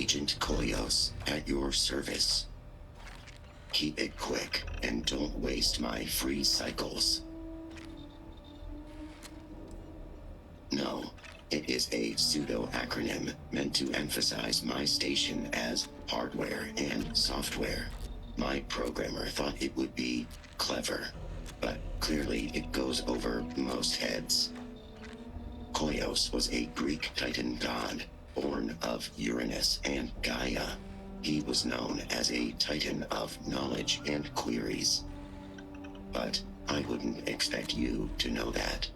Agent Koleos, at your service. Keep it quick, and don't waste my free cycles. No, it is a pseudo-acronym meant to emphasize my station as hardware and software. My programmer thought it would be clever, but clearly it goes over most heads. Koleos was a Greek Titan god, born of Uranus and Gaia. He was known as a Titan of knowledge and queries. But I wouldn't expect you to know that.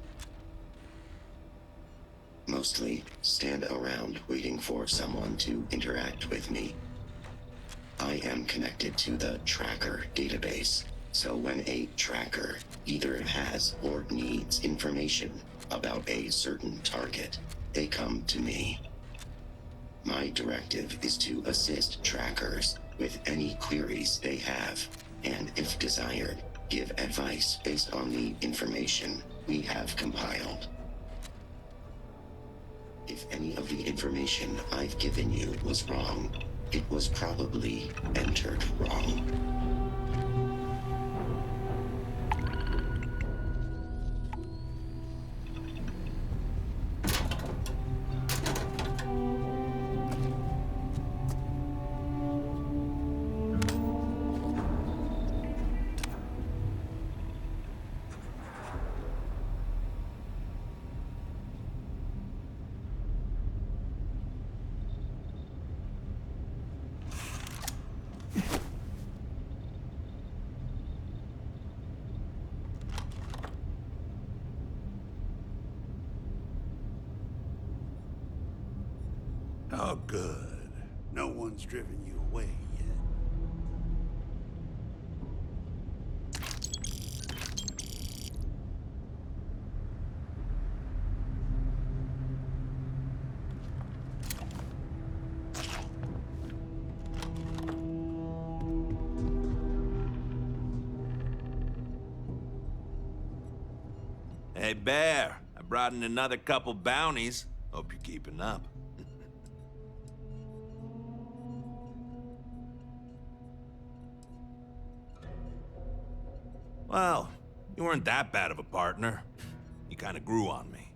Mostly stand around waiting for someone to interact with me. I am connected to the tracker database, so when a tracker either has or needs information about a certain target, they come to me. My directive is to assist trackers with any queries they have, and if desired, give advice based on the information we have compiled. If any of the information I've given you was wrong, it was probably entered wrong. Oh, good. No one's driven you away yet. Hey, Bear, I brought in another couple bounties. Hope you're keeping up. Well, you weren't that bad of a partner. You kind of grew on me.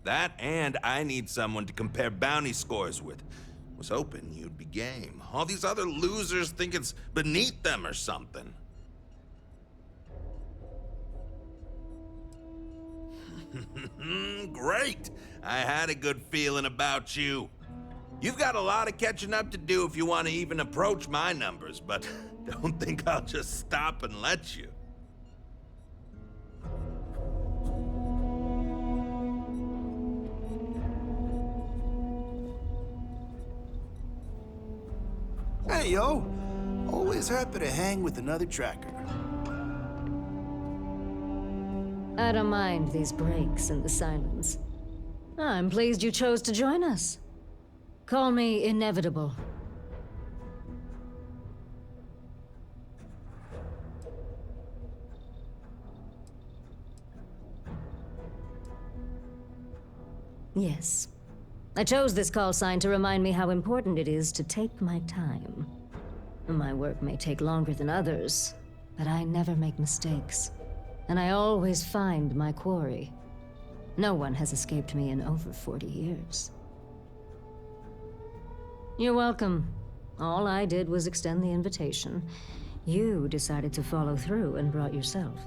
That and I need someone to compare bounty scores with. Was hoping you'd be game. All these other losers think it's beneath them or something. Great! I had a good feeling about you. You've got a lot of catching up to do if you want to even approach my numbers, but don't think I'll just stop and let you. Hey, yo. Always happy to hang with another tracker. I don't mind these breaks and the silence. I'm pleased you chose to join us. Call me inevitable. Yes. I chose this call sign to remind me how important it is to take my time. My work may take longer than others, but I never make mistakes. And I always find my quarry. No one has escaped me in over 40 years. You're welcome. All I did was extend the invitation. You decided to follow through and brought yourself.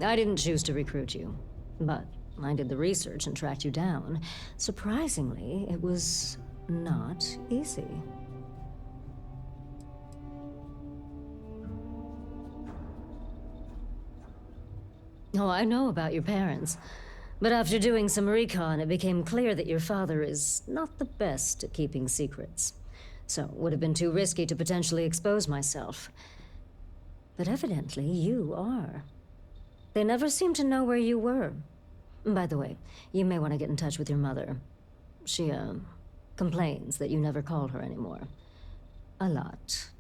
I didn't choose to recruit you, but I did the research and tracked you down. Surprisingly, it was not easy. Oh, I know about your parents. But after doing some recon, it became clear that your father is not the best at keeping secrets. So it would have been too risky to potentially expose myself. But evidently, you are. They never seemed to know where you were. By the way, you may want to get in touch with your mother. She, complains that you never call her anymore. A lot.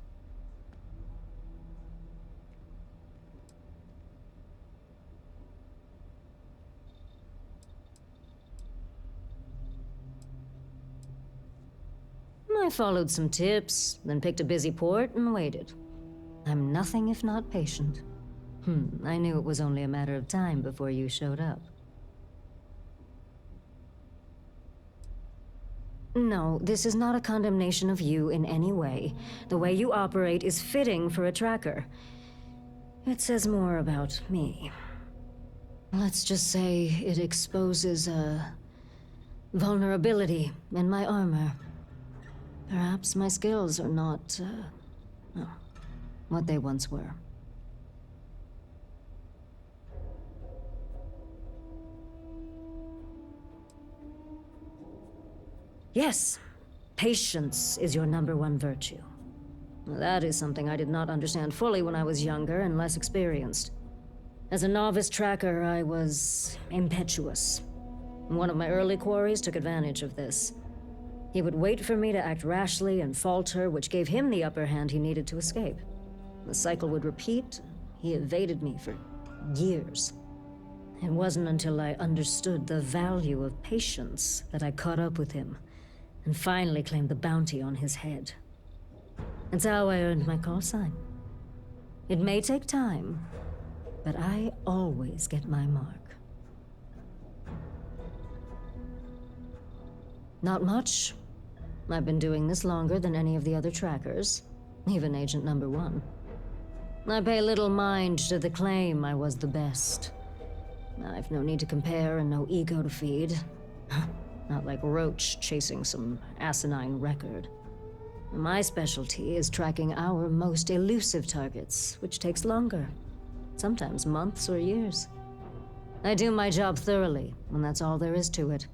I followed some tips, then picked a busy port and waited. I'm nothing if not patient. I knew it was only a matter of time before you showed up. No, this is not a condemnation of you in any way. The way you operate is fitting for a tracker. It says more about me. Let's just say it exposes a vulnerability in my armor. Perhaps my skills are not, what they once were. Yes, patience is your #1 virtue. That is something I did not understand fully when I was younger and less experienced. As a novice tracker, I was impetuous. One of my early quarries took advantage of this. He would wait for me to act rashly and falter, which gave him the upper hand he needed to escape. The cycle would repeat. He evaded me for years. It wasn't until I understood the value of patience that I caught up with him and finally claimed the bounty on his head. It's how I earned my call sign. It may take time, but I always get my mark. Not much. I've been doing this longer than any of the other trackers, even Agent #1. I pay little mind to the claim I was the best. I've no need to compare and no ego to feed. Not like Roach chasing some asinine record. My specialty is tracking our most elusive targets, which takes longer. Sometimes months or years. I do my job thoroughly, and that's all there is to it.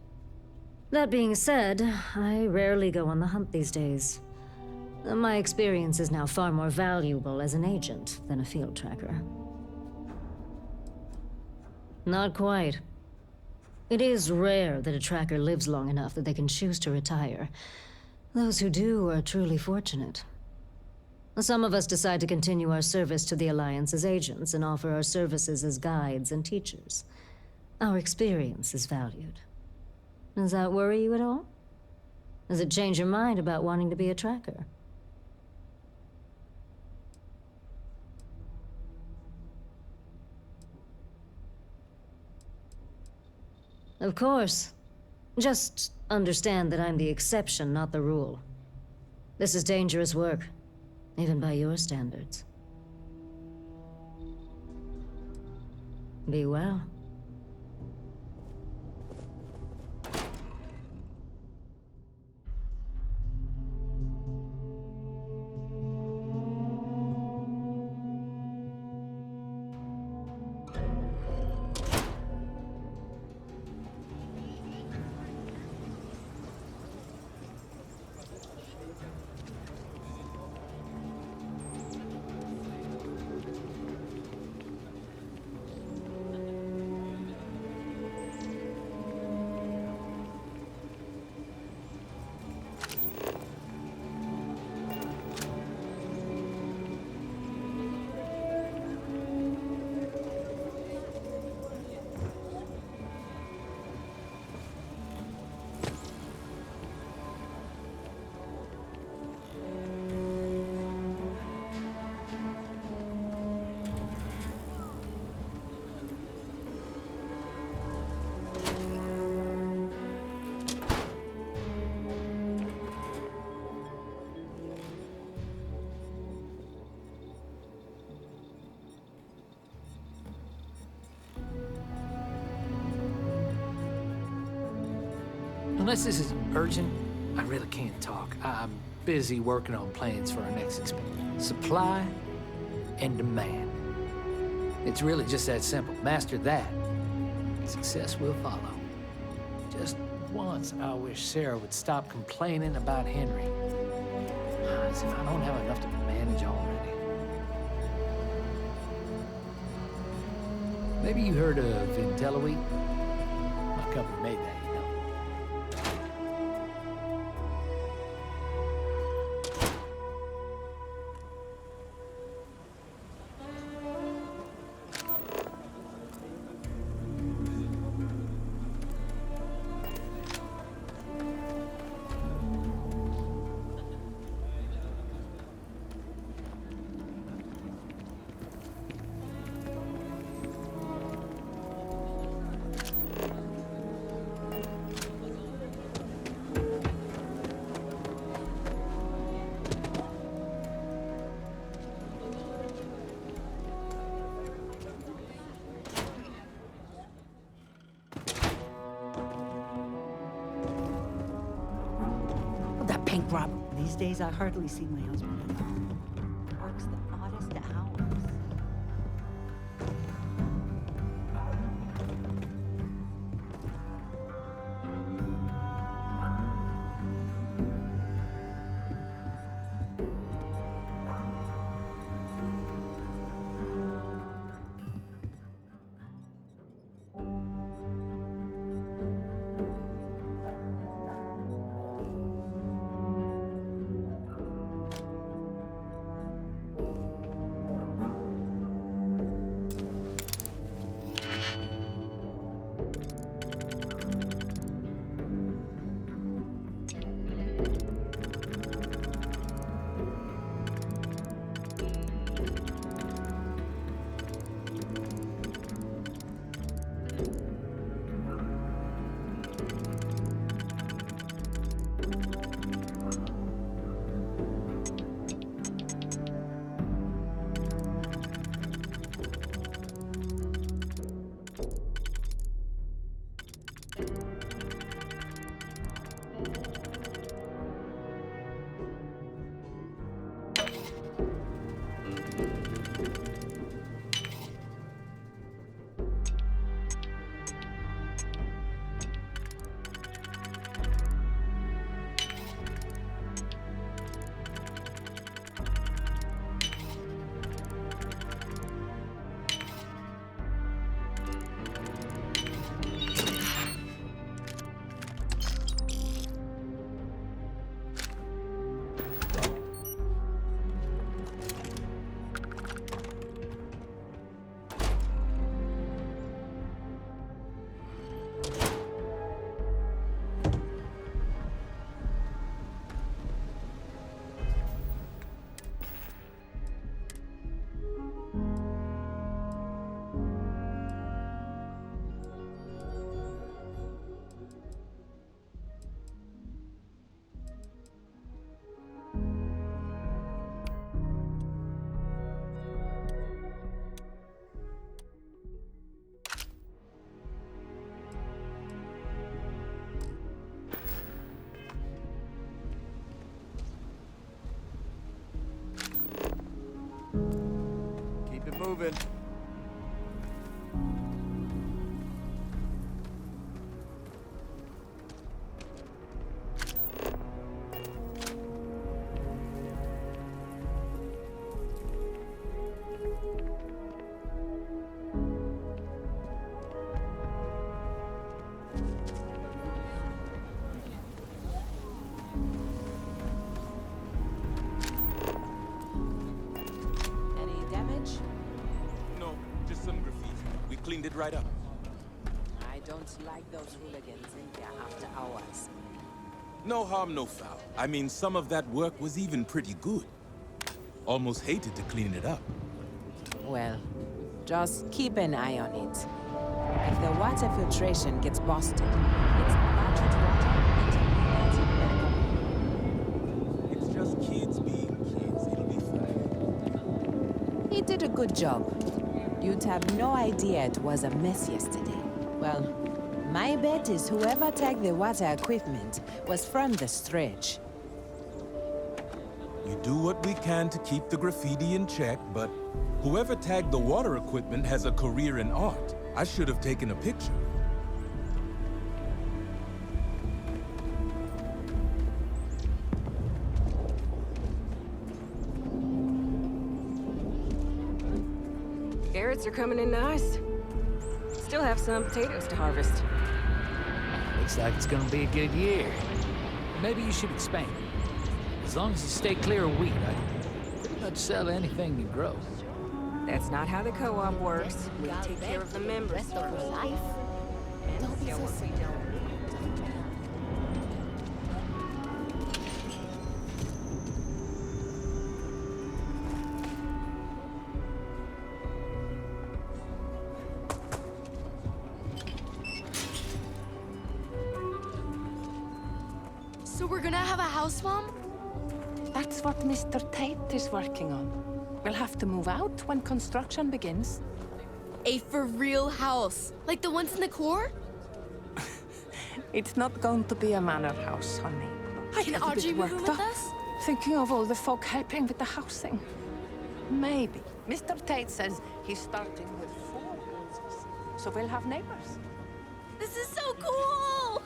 That being said, I rarely go on the hunt these days. My experience is now far more valuable as an agent than a field tracker. Not quite. It is rare that a tracker lives long enough that they can choose to retire. Those who do are truly fortunate. Some of us decide to continue our service to the Alliance as agents and offer our services as guides and teachers. Our experience is valued. Does that worry you at all? Does it change your mind about wanting to be a tracker? Of course. Just understand that I'm the exception, not the rule. This is dangerous work, even by your standards. Be well. Unless this is urgent, I really can't talk. I'm busy working on plans for our next expansion. Supply and demand. It's really just that simple. Master that, success will follow. Just once, I wish Sarah would stop complaining about Henry. As if I don't have enough to manage already. Maybe you heard of IntelliWeek? My company made that. bank robber. These days, I hardly see my husband at home. Works the oddest hours. Keep it moving. Any damage? No, just some graffiti. We cleaned it right up. I don't like those hooligans in there after hours. No harm, no foul. I mean, some of that work was even pretty good. Almost hated to clean it up. Well, just keep an eye on it. If the water filtration gets busted, it's bottled water into It's just kids being kids. It'll be fine. He did a good job. You'd have no idea it was a mess yesterday. Well, my bet is whoever tagged the water equipment was from the stretch. We do what we can to keep the graffiti in check, but whoever tagged the water equipment has a career in art. I should have taken a picture. Carrots are coming in nice. Still have some potatoes to harvest. Looks like it's gonna be a good year. Maybe you should expand. As long as you stay clear of wheat, I can pretty much sell anything you grow. That's not how the co-op works. We take care of the members first. And sell what we don't. So we're gonna have a house, Mom? That's what Mr. Tate is working on. We'll have to move out when construction begins. A for real house, like the ones in the core? It's not going to be a manor house, honey. I Can get a bit Audrey move in worked with up, us? thinking of all the folk helping with the housing. Maybe. Mr. Tate says he's starting with 4 houses, so we'll have neighbors. This is so cool!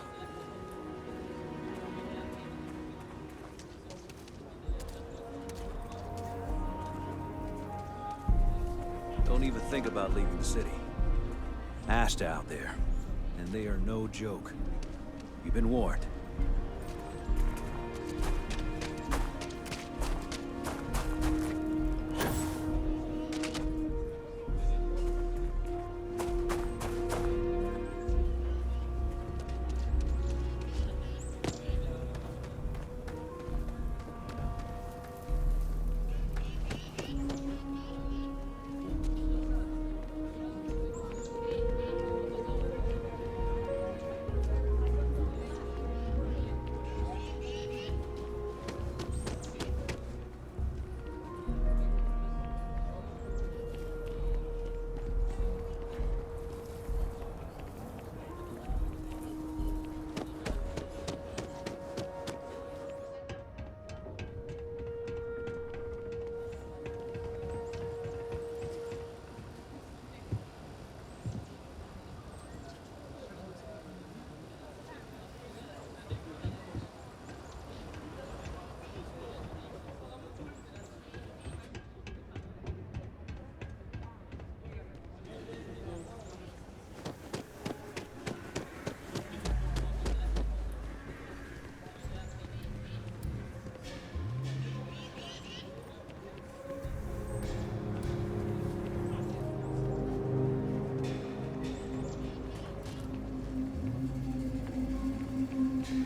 Don't even think about leaving the city. Asta out there, and they are no joke. You've been warned.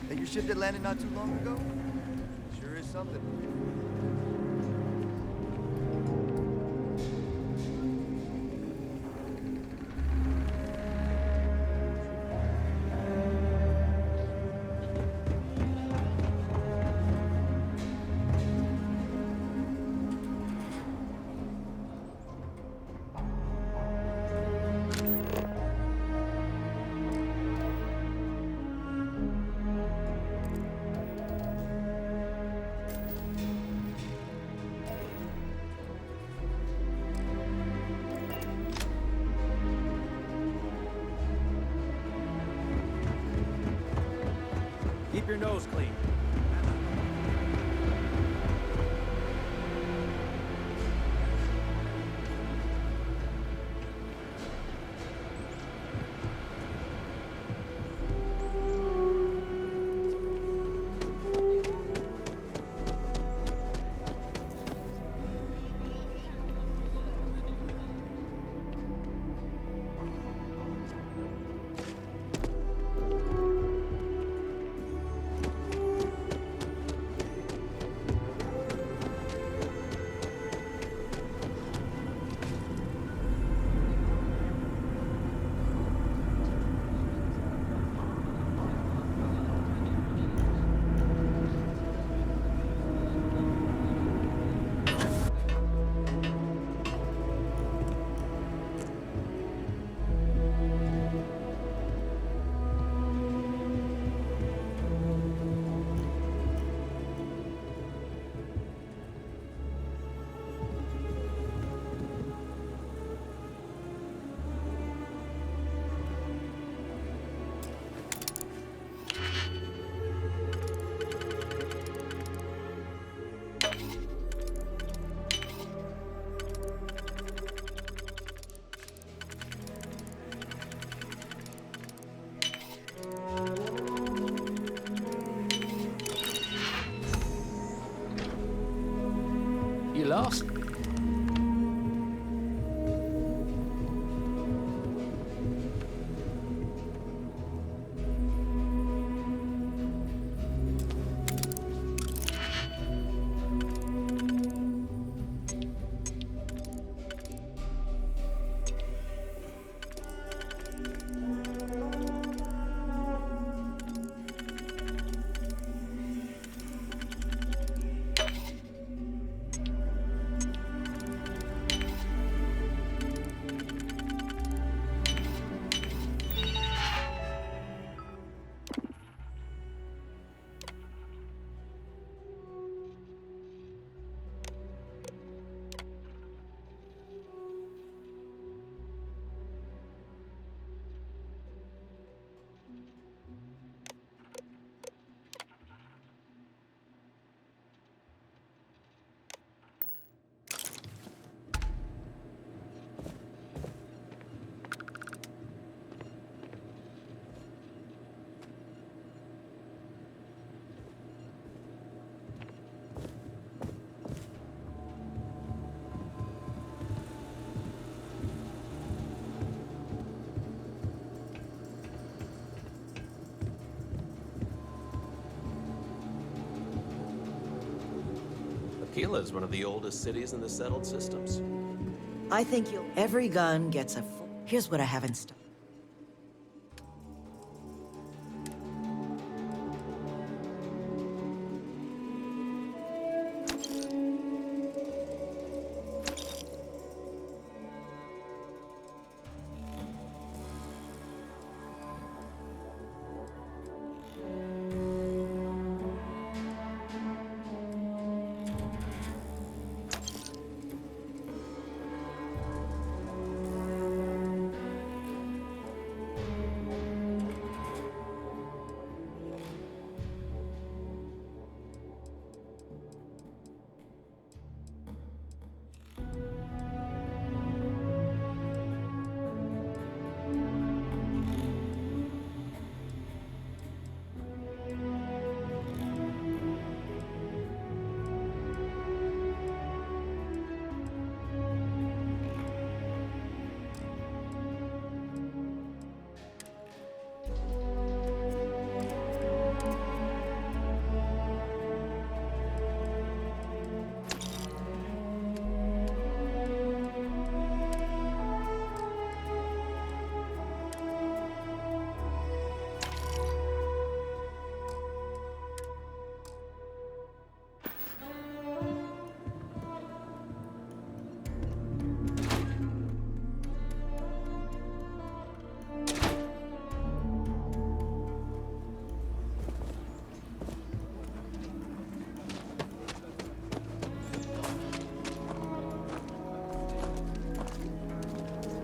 That your ship that landed not too long ago? Sure is something. Keep your nose clean. You lost? Kila is one of the oldest cities in the settled systems. I think you'll... Every gun gets a full... Here's what I have in stock.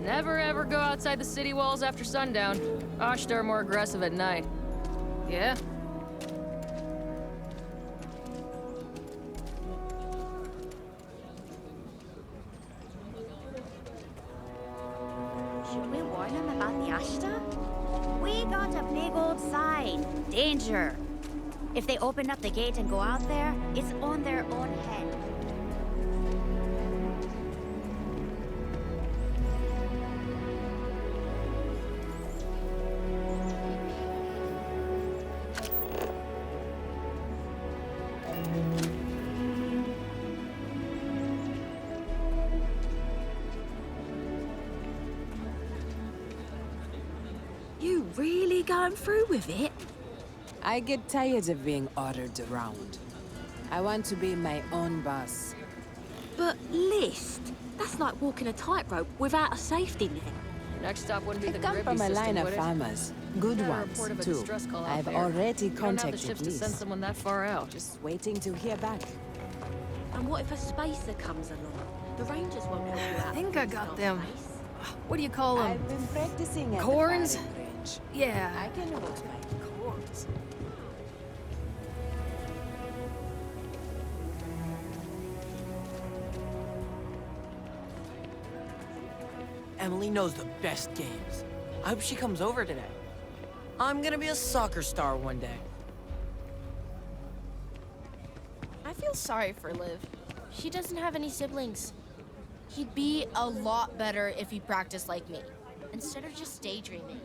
Never ever go outside the city walls after sundown. Ashtar are more aggressive at night. Yeah? Should we warn them about the Ashta? We got a big old sign. Danger. If they open up the gate and go out there, it's on their own head. You really going through with it? I get tired of being ordered around. I want to be my own boss. But List, that's like walking a tightrope without a safety net. Next stop wouldn't be I the come from a system, line of would it? farmers. Good Got a ones, report of a too. distress call out I've there. already You don't have the contacted ships to send police. someone that far out. Just waiting to hear back. And what if a spacer comes along? The Rangers won't help you out. I think I got them. What do you call them? I've been practicing at Corns? the firing range. Yeah. I can hold my corns. Emily knows the best games. I hope she comes over today. I'm gonna be a soccer star one day. I feel sorry for Liv. She doesn't have any siblings. He'd be a lot better if he practiced like me, instead of just daydreaming.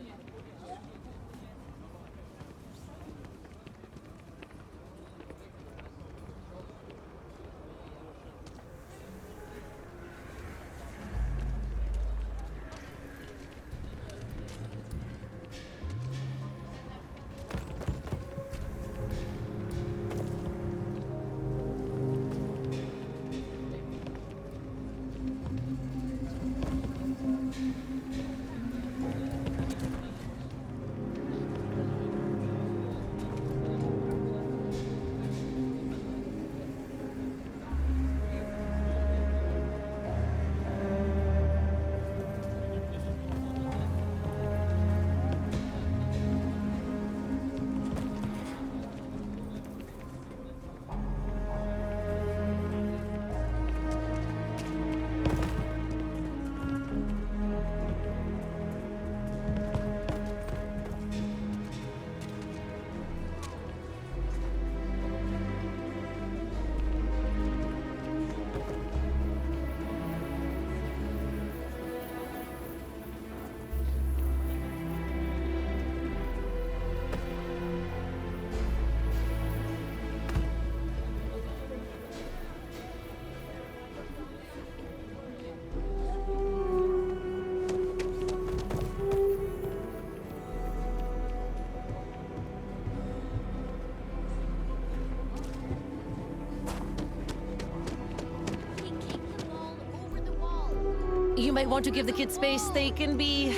you might want to give the kids space. They can be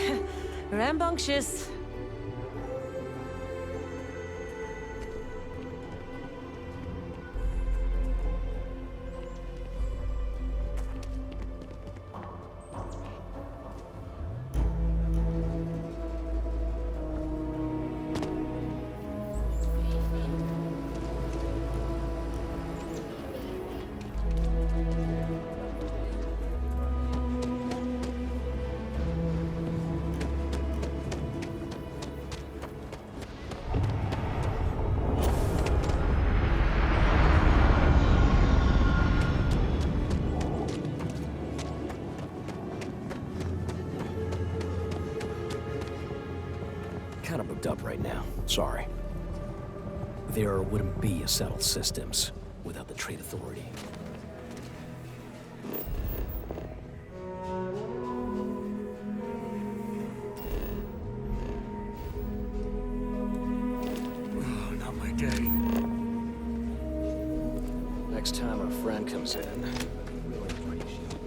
rambunctious. Kind of booked up right now. Sorry. There wouldn't be a settled systems without the Trade Authority. Oh, not my day. Next time our friend comes in, we'll appreciate it.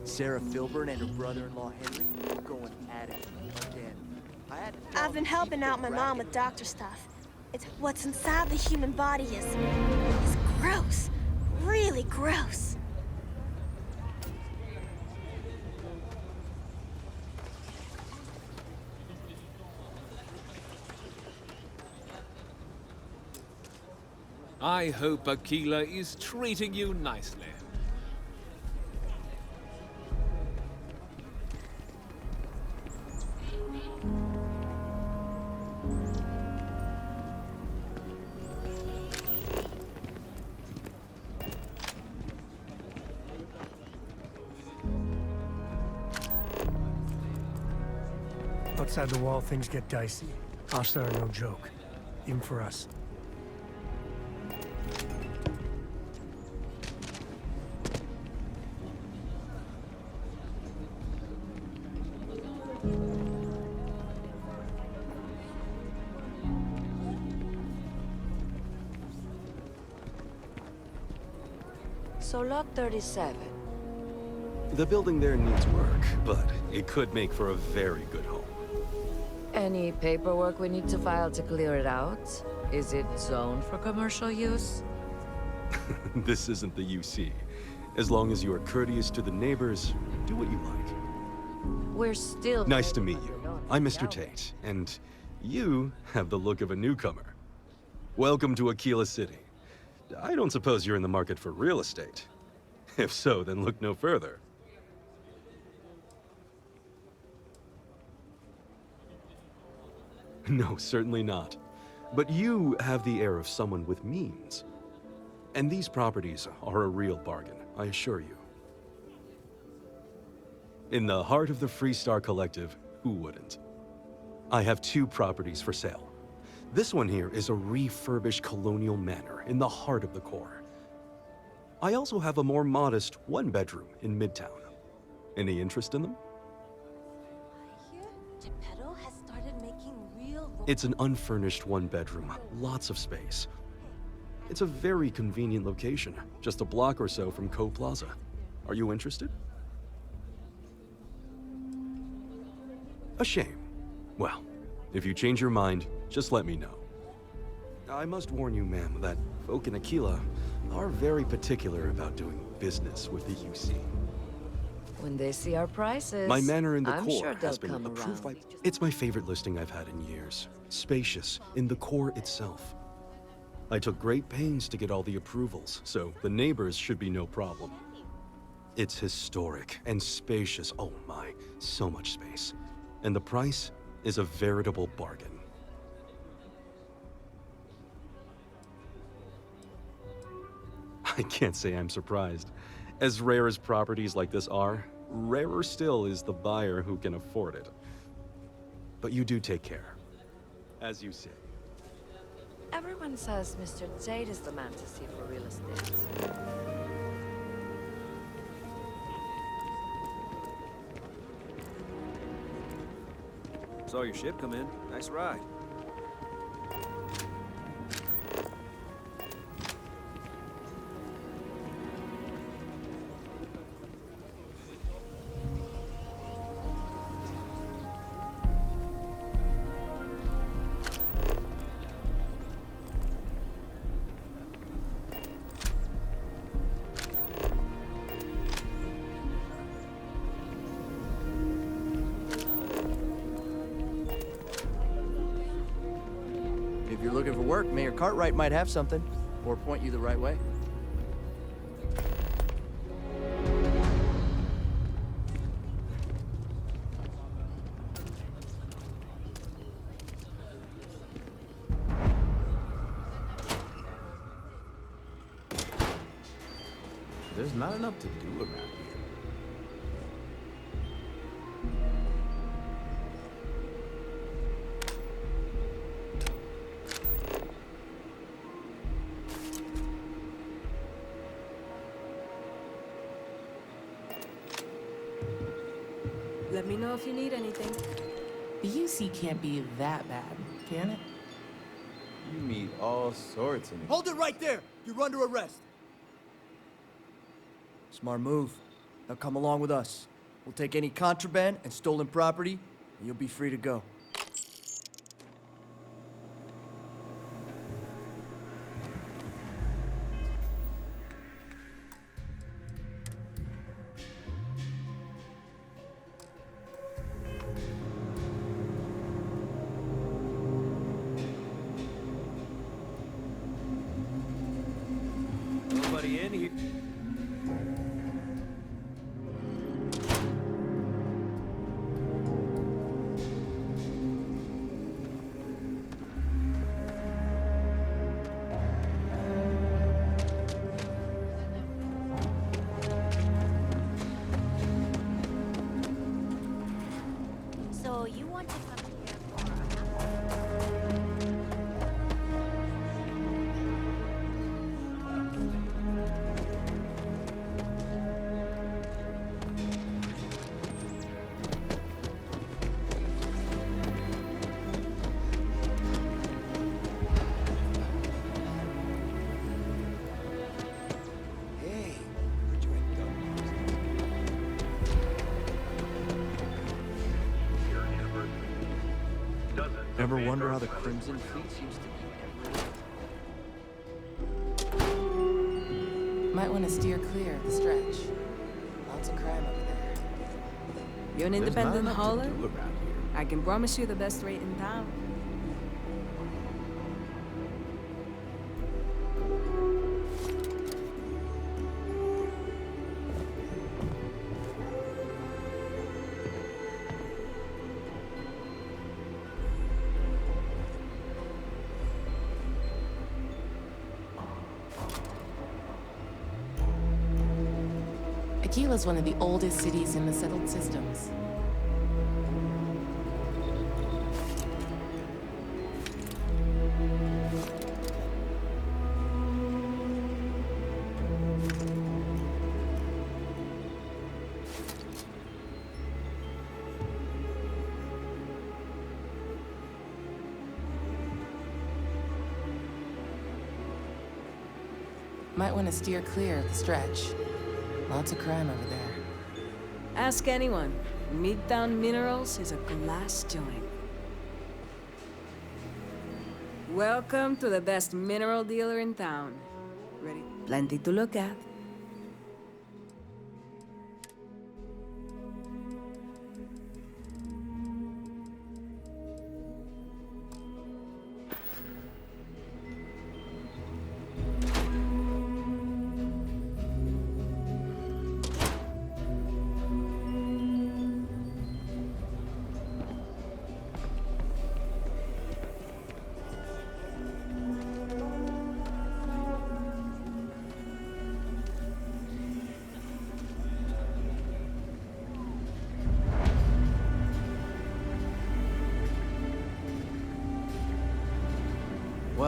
Sarah Filburn and her brother-in-law Henry were going at it again. I've been helping out my mom with doctor stuff. It's what's inside the human body is gross. Really gross. I hope Aquila is treating you nicely. Outside the wall, things get dicey. Hostile are no joke, even for us. So Lot 37. The building there needs work, but it could make for a very good home. Any paperwork we need to file to clear it out? Is it zoned for commercial use? This isn't the UC. As long as you are courteous to the neighbors, do what you like. We're still... Nice to meet you. I'm Mr. Tate, and you have the look of a newcomer. Welcome to Aquila City. I don't suppose you're in the market for real estate. If so, then look no further. No, certainly not. But you have the air of someone with means. And these properties are a real bargain, I assure you. In the heart of the Freestar Collective, who wouldn't? I have 2 properties for sale. This one here is a refurbished colonial manor in the heart of the core. I also have a more modest 1-bedroom in Midtown. Any interest in them? It's an unfurnished 1-bedroom, lots of space. It's a very convenient location, just a block or so from Co Plaza. Are you interested? A shame. Well, if you change your mind, just let me know. I must warn you, ma'am, that folk in Aquila are very particular about doing business with the UC. When they see our prices, My manor in the I'm core sure has they'll been come approved by... around. It's my favorite listing I've had in years. Spacious, in the core itself. I took great pains to get all the approvals, so the neighbors should be no problem. It's historic and spacious. Oh my, so much space. And the price is a veritable bargain. I can't say I'm surprised. As rare as properties like this are, rarer still is the buyer who can afford it. But you do take care, as you say. Everyone says Mr. Tate is the man to see for real estate. Saw your ship come in. Nice ride. If you're looking for work, Mayor Cartwright might have something, or point you the right way. There's not enough to do around here. Let me know if you need anything. The UC can't be that bad, can it? You meet all sorts of... Hold it right there! You're under arrest! Smart move. Now come along with us. We'll take any contraband and stolen property, and you'll be free to go. Nobody in here. So you want to come here Hey, Ever wonder how the Crimson Fleet seems to be everywhere? Might want to steer clear of the stretch. Lots of crime over there. You're an independent hauler? Do around here. I can promise you the best rate in town. Aquila's one of the oldest cities in the settled systems. Might want to steer clear of the stretch. Lots of crime over there. Ask anyone. Midtown Minerals is a glass joint. Welcome to the best mineral dealer in town. Ready? Plenty to look at.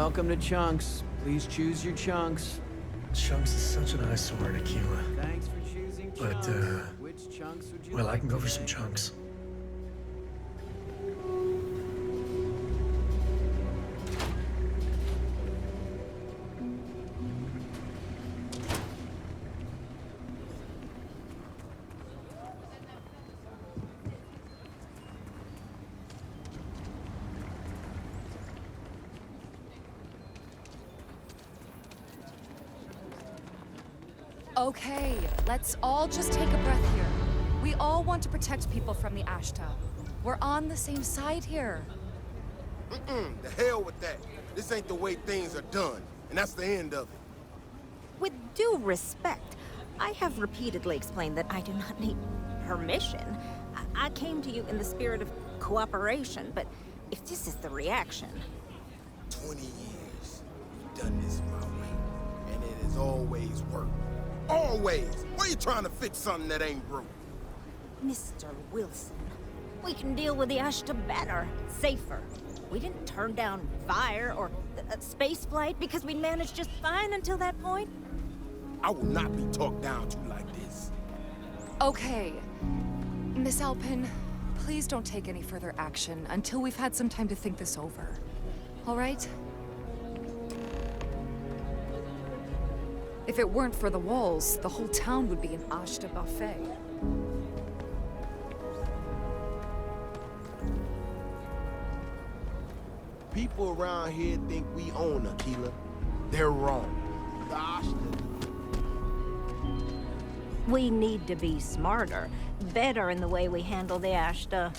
Welcome to Chunks. Please choose your chunks. Chunks is such an eyesore, Tequila. Thanks for choosing But, Chunks. Which chunks would you well, like I can go for today? some chunks. Okay, let's all just take a breath here. We all want to protect people from the Ashta. We're on the same side here. The hell with that. This ain't the way things are done, and that's the end of it. With due respect, I have repeatedly explained that I do not need permission. I came to you in the spirit of cooperation, but if this is the reaction... 20 years, you've done this my way, and it has always worked. Always! Why are you trying to fix something that ain't broke? Mr. Wilson, we can deal with the Ashta better, safer. We didn't turn down fire or space flight because we managed just fine until that point. I will not be talked down to like this. Okay. Miss Alpin, please don't take any further action until we've had some time to think this over. All right? If it weren't for the walls, the whole town would be an Ashta buffet. People around here think we own Aquila. They're wrong. The Ashta. We need to be smarter, better in the way we handle the Ashta.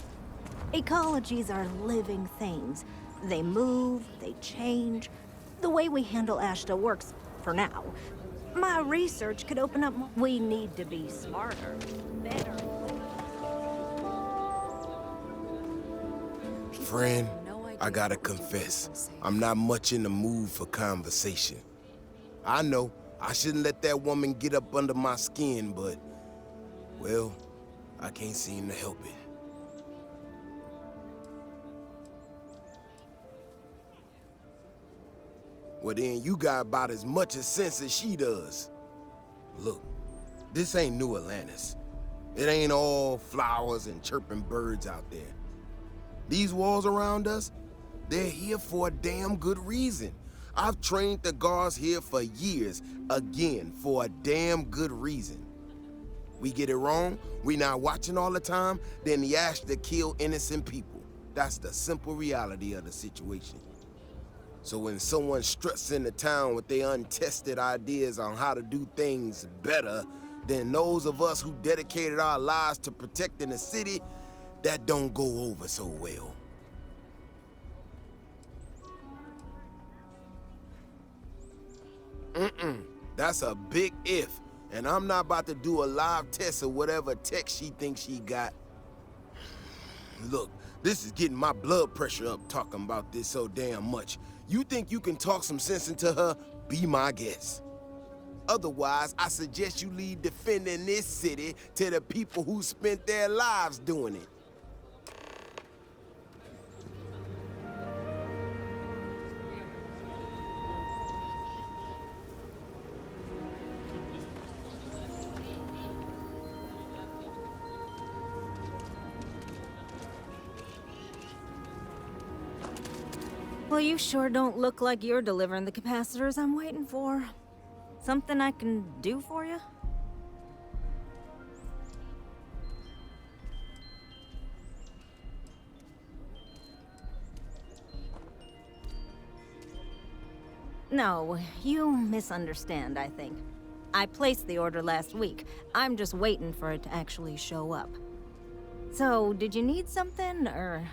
Ecologies are living things. They move, they change. The way we handle Ashta works for now. My research could open up more. We need to be smarter, better. Friend, I gotta confess, I'm not much in the mood for conversation. I know I shouldn't let that woman get up under my skin, but, well, I can't seem to help it. Well then, you got about as much sense as she does. Look, this ain't New Atlantis. It ain't all flowers and chirping birds out there. These walls around us, they're here for a damn good reason. I've trained the guards here for years, again, for a damn good reason. We get it wrong, we not watching all the time, then the Ashta kill innocent people. That's the simple reality of the situation. So when someone struts into town with their untested ideas on how to do things better than those of us who dedicated our lives to protecting the city, that don't go over so well. That's a big if, and I'm not about to do a live test of whatever tech she thinks she got. Look, this is getting my blood pressure up talking about this so damn much. You think you can talk some sense into her? Be my guest. Otherwise, I suggest you leave defending this city to the people who spent their lives doing it. Well, you sure don't look like you're delivering the capacitors I'm waiting for. Something I can do for you? No, you misunderstand, I think. I placed the order last week. I'm just waiting for it to actually show up. So, did you need something, or...?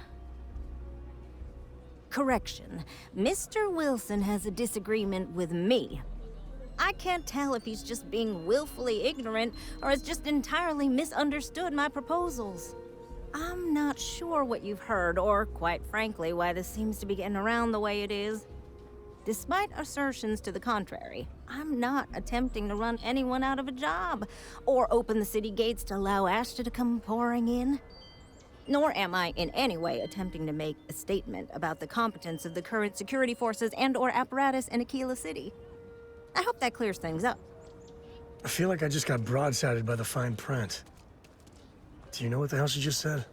Correction. Mr. Wilson has a disagreement with me. I can't tell if he's just being willfully ignorant or has just entirely misunderstood my proposals. I'm not sure what you've heard, or quite frankly, why this seems to be getting around the way it is. Despite assertions to the contrary, I'm not attempting to run anyone out of a job or open the city gates to allow Ashta to come pouring in. Nor am I in any way attempting to make a statement about the competence of the current security forces and/or apparatus in Aquila City. I hope that clears things up. I feel like I just got broadsided by the fine print. Do you know what the hell she just said?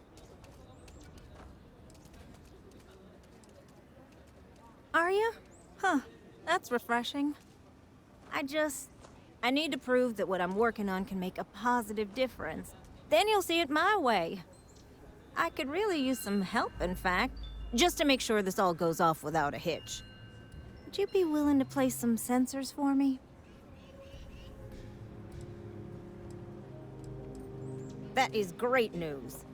Are you? Huh. That's refreshing. I need to prove that what I'm working on can make a positive difference. Then you'll see it my way. I could really use some help, in fact, just to make sure this all goes off without a hitch. Would you be willing to place some sensors for me? That is great news.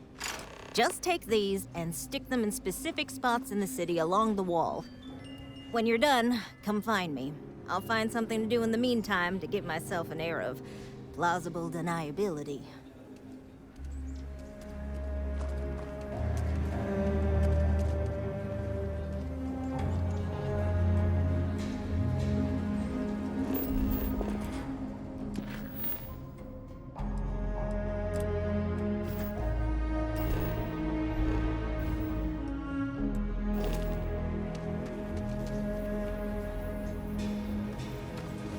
Just take these and stick them in specific spots in the city along the wall. When you're done, come find me. I'll find something to do in the meantime to give myself an air of plausible deniability.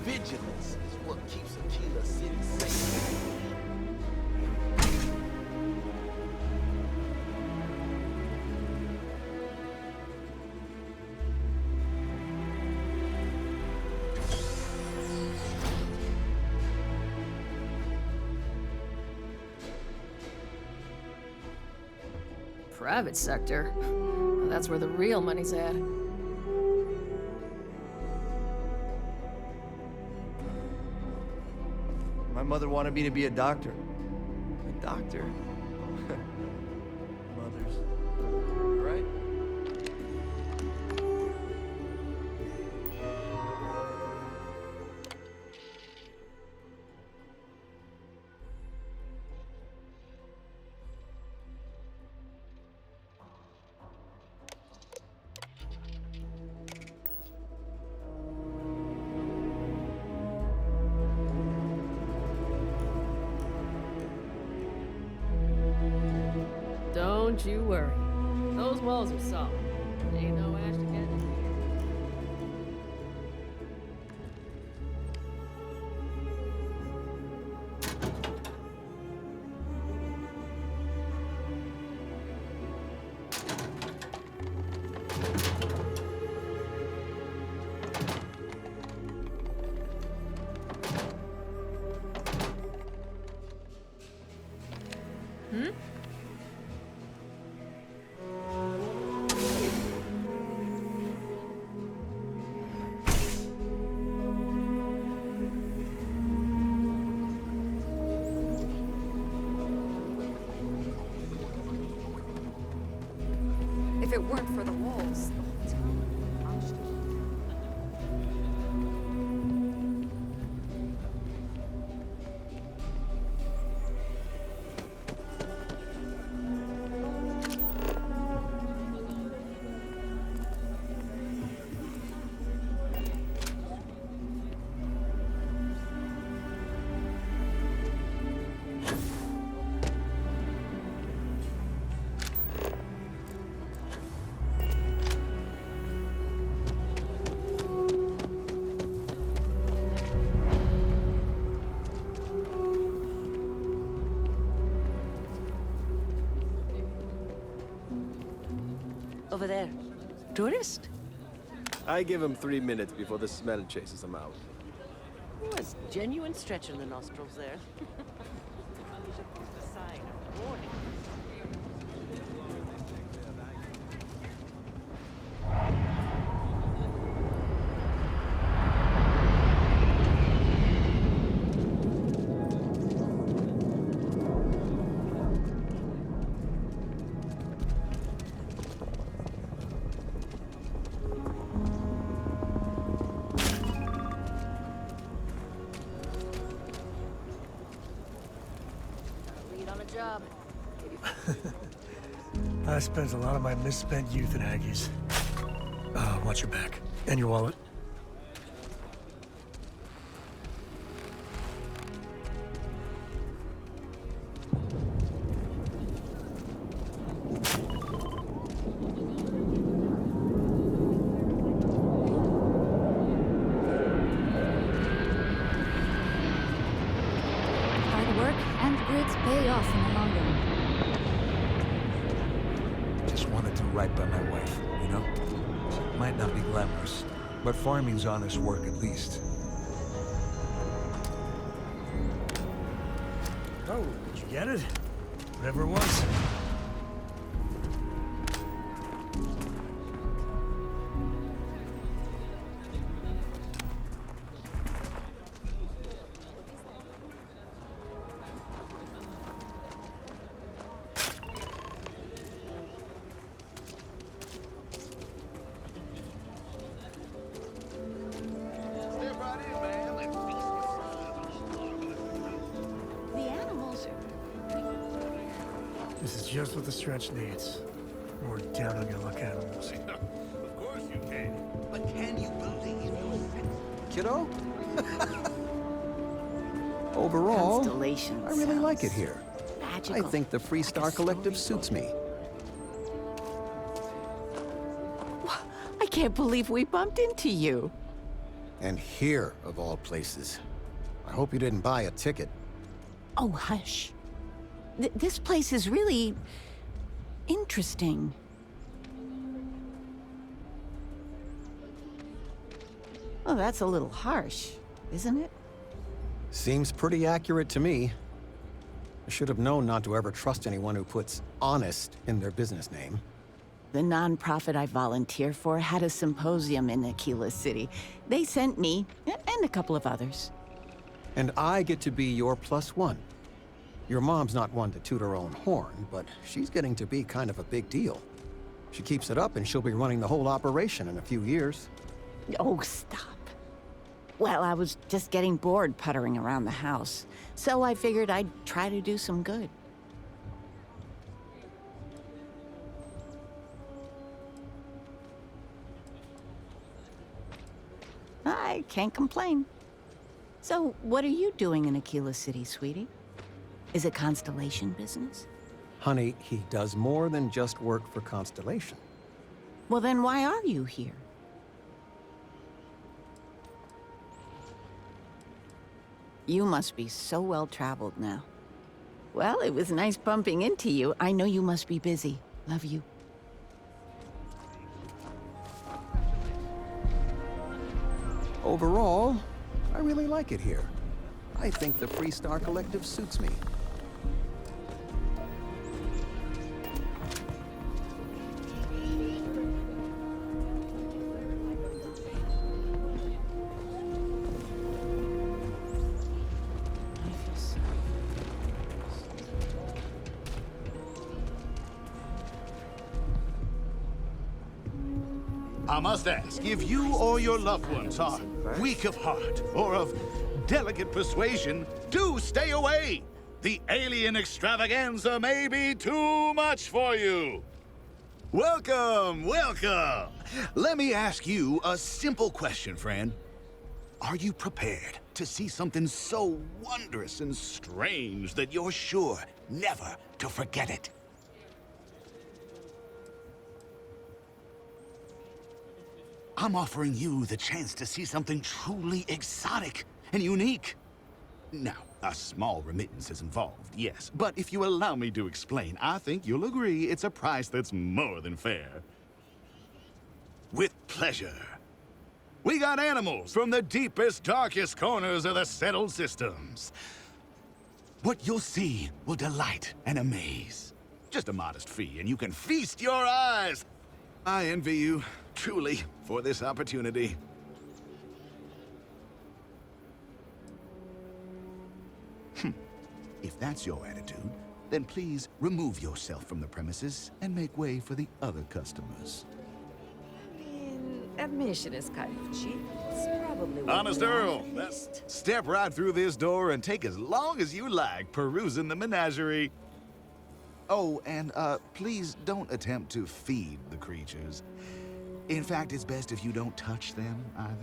Vigilance is what keeps Aquila City safe. Private sector? Well, that's where the real money's at. My mother wanted me to be a doctor. A doctor? Mothers. Right? Don't you worry. Those walls are solid. Ain't no ash to get in here. Hmm? If it weren't for the walls, the whole town would be demolished. Over there. Tourist? I give him 3 minutes before the smell chases him out. Was genuine stretch in the nostrils there. Sign of warning. Job. I spent a lot of my misspent youth in Aggies. Watch your back. And your wallet. Sometimes grits pay off in the long run. Just wanted to right by my wife, you know? Might not be glamorous, but farming's honest work at least. Oh, did you get it? Whatever it was. This is just what the stretch needs. We're down on your luck animals. Of course you can. But can you believe yourself? Kiddo? Overall, Constellation I really like it sounds here. magical. I think the Free Star Collective suits me. I can't believe we bumped into you. And here, of all places. I hope you didn't buy a ticket. Oh, hush. This place is really interesting. Oh, that's a little harsh, isn't it? Seems pretty accurate to me. I should have known not to ever trust anyone who puts honest in their business name. The nonprofit I volunteer for had a symposium in Aquila City. They sent me, and a couple of others. And I get to be your +1. Your mom's not one to toot her own horn, but she's getting to be kind of a big deal. She keeps it up and she'll be running the whole operation in a few years. Oh, stop. Well, I was just getting bored puttering around the house, so I figured I'd try to do some good. I can't complain. So, what are you doing in Aquila City, sweetie? Is it Constellation business? Honey, he does more than just work for Constellation. Well, then why are you here? You must be so well-traveled now. Well, it was nice bumping into you. I know you must be busy. Love you. Overall, I really like it here. I think the Free Star Collective suits me. I must ask, if you or your loved ones are weak of heart or of delicate persuasion, do stay away. The alien extravaganza may be too much for you. Welcome, welcome. Let me ask you a simple question, friend. Are you prepared to see something so wondrous and strange that you're sure never to forget it? I'm offering you the chance to see something truly exotic and unique. Now, a small remittance is involved, yes, but if you allow me to explain, I think you'll agree it's a price that's more than fair. With pleasure. We got animals from the deepest, darkest corners of the settled systems. What you'll see will delight and amaze. Just a modest fee, and you can feast your eyes. I envy you, truly, for this opportunity. If that's your attitude, then please remove yourself from the premises and make way for the other customers. Admission is kind of cheap. It's probably what Honest we Earl, want at least. step right through this door and take as long as you like perusing the menagerie. Oh, and please don't attempt to feed the creatures. In fact, it's best if you don't touch them either.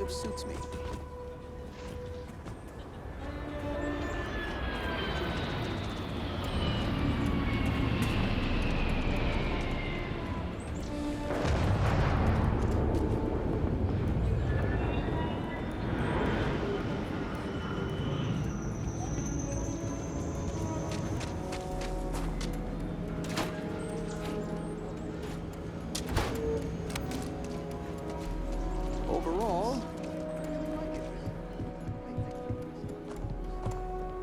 Collective suits me. Overall,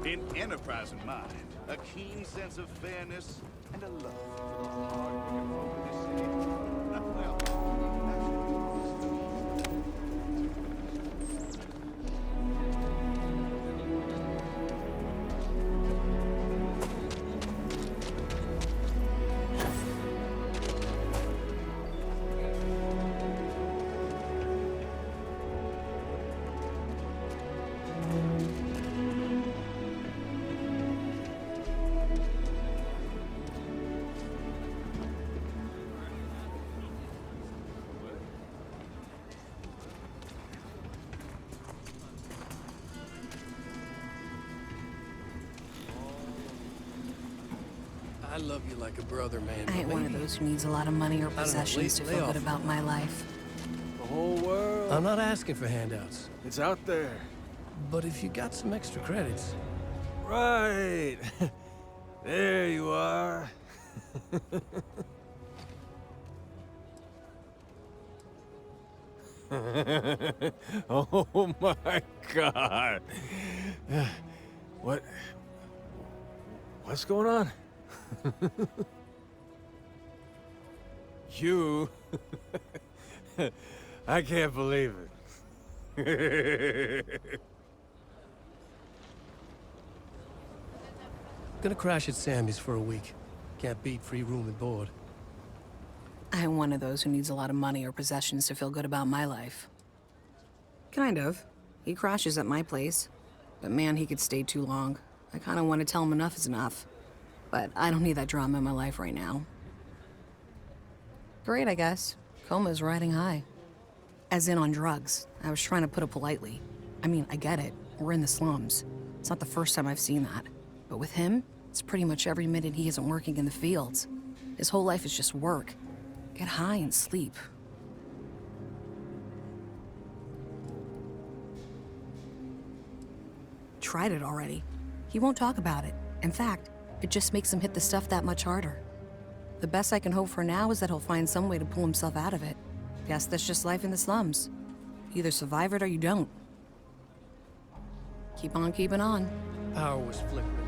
An enterprising mind, a keen sense of fairness, and a love for the hard-working folk of this city. Well, I love you like a brother, man. I ain't one of those who needs a lot of money or possessions to feel good about my life. The whole world. I'm not asking for handouts. It's out there. But if you got some extra credits. Right. There you are. Oh my God. What's going on? You? I can't believe it. Gonna crash at Sammy's for a week. Can't beat free room and board. I ain't one of those who needs a lot of money or possessions to feel good about my life. Kind of. He crashes at my place. But man, he could stay too long. I kinda want to tell him enough is enough. But I don't need that drama in my life right now. Great, I guess. Coma's riding high. As in on drugs. I was trying to put it politely. I mean, I get it. We're in the slums. It's not the first time I've seen that. But with him, it's pretty much every minute he isn't working in the fields. His whole life is just work. Get high and sleep. Tried it already. He won't talk about it. In fact, it just makes him hit the stuff that much harder. The best I can hope for now is that he'll find some way to pull himself out of it. Guess that's just life in the slums. You either survive it or you don't. Keep on keeping on. Power was flickering.